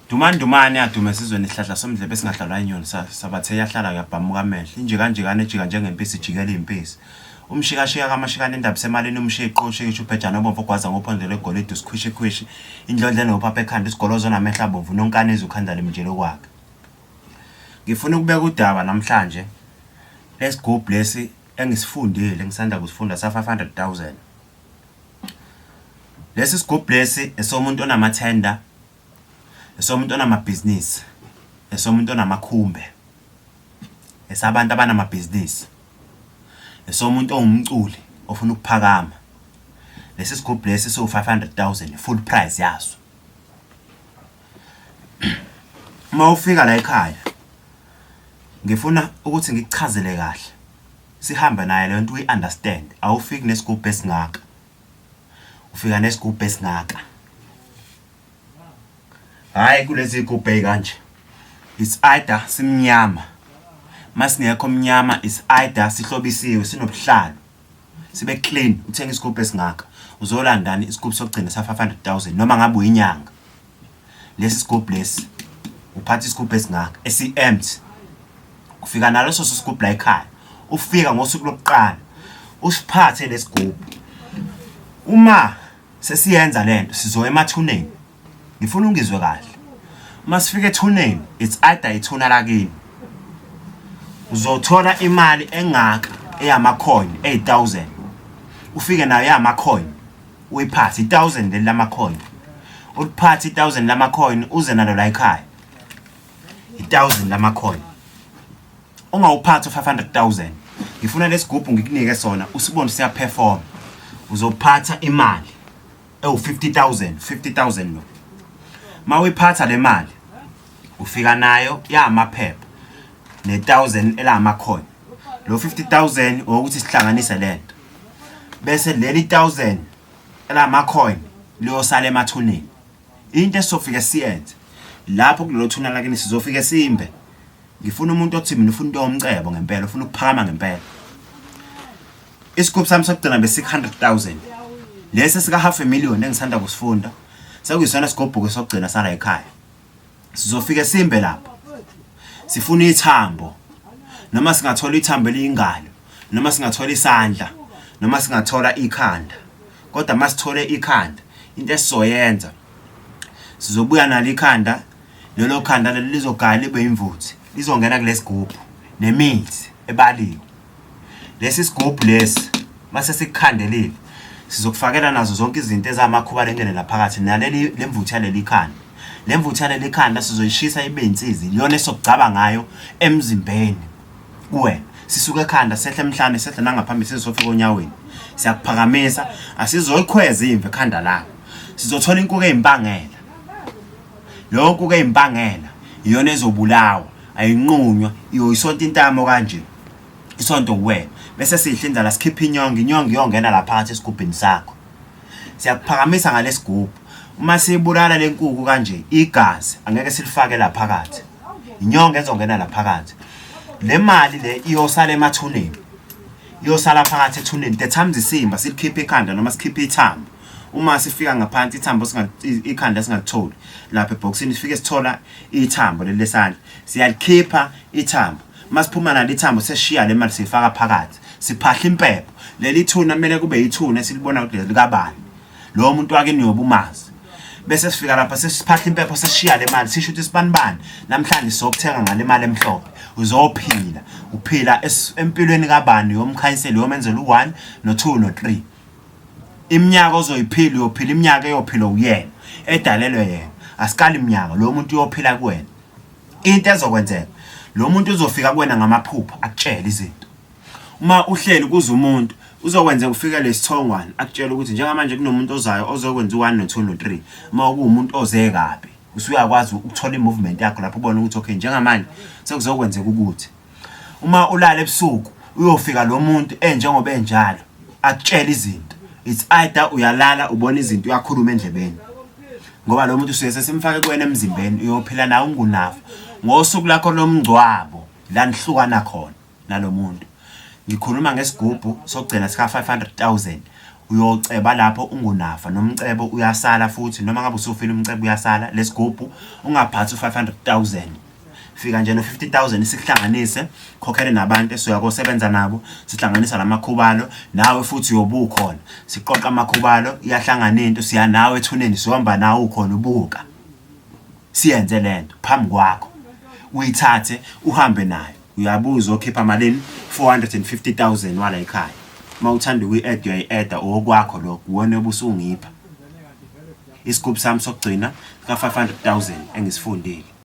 Dumandumane adume sizweni isihlahla somdlebe esingahlalwa inyoni sabathe yahlala yabhamuka amehlo inje kanjekane ejika njengempisi ijikela impisi umshikashika kamashikane indaba semalini umshiqo ushikisha ubhejana obomvu ogwaza ngophondo legolide usikhwishi indlondle nophapha ekhanda isigolozo namehla abomvu nonkanizi ukhandala imjelo kwakhe. Ngifuna ukubeka udaba namhlanje lesigubhu lesi engisifundile ngisanda kusifunda sa 500,000. Lesi sigubhu lesi esomuntu onamathenda, esomuntu onamabhizinisi, esomuntu onamakhumbe, esabantu abanamabhizinisi, esomuntu ongumculi ofuna ukuphakama. Lesi sigubhu lesi so 500,000 full price yaso. Uma ufika la ekhaya ngifuna ukuthi ngikuchazele kahle sihambe naye le nto uyi-understand. Awufiki nesigubhu esingaka, ufika nesigubhu esingaka. Hayi kulezi igubhu ekanje it's either simnyama, masingekho mnyama is either sihlobisiwe sinobuhlalo sibe clean. Uthenga isigubhu esingaka uzolandani isigubhu sokugcina sa 500,000 noma ngabe uyinyanga. Lesi sigubhu lesi uphatha isigubhu esingaka esi-empty, ufika nalo sigubhu la ekhaya. Ufika ngosuku lokuqala usiphathe lesigubhu. Uma sesiyenza lento sizoya emathuneni. Ngifuna ungizwe kahle. Uma sifika ethuneni it's either ithuna lakini uzothola imali engaka eyamacoin 8,000. Ufike nayo yamacoin uyiphathe 1,000 lamacoin. Uliphathe 1,000 lamacoin uze nalo la ekhaya 1,000 lamacoin. Ungawuphatha 500,000. Ngifuna lesigubhu ngikunike sona usibone siya perform. Uzophatha imali ewu50,000 lo. Mawuyiphatha le mali ufika nayo yamaphepha ne-1,000 elamacoin. Lo 50,000 ukuthi sihlanganise lento bese leli 1,000 elamacoin liyosala emathuneni. Into esofika siyenze lapho kulelo thuna lakini sizofika simbe. Ngifuna umuntu othi mina ufuna into yomcebo ngempela, ufuna ukuphakama ngempela. Isigubhu sami sokugcina be-600,000. Lesi sika $500,000 engisanda kusifunda sekuyisona isigubhu sokugcina sala ekhaya. Sizofika simbe lapho sifuna ithambo, noma singathola ithambo eliyingalo, noma singathola isandla, noma singathola ikhanda. Kodwa masithole ikhanda into esizoyenza sizobuya nalo ikhanda. Lelo khanda leli lizogaya libe imvuthi, lizongena kulesigubhu nemithi ebaliwe. Lesi sigubhu lesi mase sikukhandelile sizokufakela nazo zonke izinto ezamakhuba lengene laphakathi naleli lemvuthi yaleli khanda. Lemvuthi yaleli khanda sizoyishisa ibe insizi iyona esokugcaba ngayo emzimbeni kuwena. Sisuke ekhanda sehle emhlane sehle nangaphambili sizofika onyaweni siyakuphakamisa asizoyikhweza imve ekhanda lakho. Sizothola inkukhu ezimpangela. Lo nkukhu ezimpangela iyona ezobulawa ayinqunywa iyoyisonto intamo kanje isonto kuwena bese sihlinza la sikhipha inyongo iyongena la phakathi esigubhini sakho. Siyakuphakamisa ngalesigubhu. Uma sibulala lenkukhu kanje igazi angeke silifake la phakathi, inyongo ezongena la phakathi. Le mali le iyosala emathuneni, iyosala phakathi ethuneni. The times isimba silikhipha ikhanda noma sikhipha ithambo. Uma sifika ngaphansi ithambo ikhanda singalitholi lapha eboxini sifike sithola ithambo lelesandla siyalikhipha ithambo. Masiphuma nalo ithambo seshiya le mali sifaka phakathi siphahla impepho. Leli thuna kumele kube yithuna esilibona ukuthi likabani lo muntu wake niyobumazi. Bese sifika lapha sesiphahla impepho seshiya le mali sisho ukuthi sibanibani namhlanje sizokuthenga ngale mali emhlophe. Uzophila uphila empilweni kabani yomkhanyiseli yomenzela u1 no2 no3. Iminyaka ozoyiphila uyophila iminyaka eyophila uyena edalelwe yena. Asikali iminyaka lo muntu uyophila kuwena. Into ezokwenzeka lo muntu uzofika kuwena ngamaphupha akutshela izinto. Uma uhleli kuze umuntu uzokwenza ufike lesithongwana akutshela ukuthi njengamanje kunomuntu ozayo ozokwenza u1 no2 no3. Uma kuumuntu oze kabi usuyakwazi ukuthola imovement yakho lapho ubona ukuthi okay njengamanje sekuzokwenzeka ukuthi. Uma ulala ebusuku uyofika lo muntu enjengoba enjalo akutshela izinto. It's either uyalala ubona izinto uyakhuluma endlebeni ngoba lo muntu usuye sesimfake kuwena emzimbeni uyophila nawe ungunafa. Ngosuku lakho lomngcwabo la nihlukana khona nalo muntu. Ngikhuluma ngesigubhu sokugcina sika 500,000 uyoceba lapho ungunafa nomcebo uyasala futhi noma ngabe usufile umcebo uyasala lesigubhu ungaphathi 500,000 fika nje no 50,000 sikuhlanganise khokhele nabantu esoyakosebenza nabo sihlanganisa lamakhubalo nawe futhi uyobukhona siqoqa amakhubalo iyahlangana into siya nawe ethuneni sihamba nawe ukhona ubuka siyenze lento phambi kwakho uyithathe uhambe nayo uyabuza okhipha malini 450,000 wala ekhaya mawuthanda ukuyi-add uyayi-add okwakho lokho uwona obusungipha isigubhu sami sokugcina ka 500,000 engisifundile.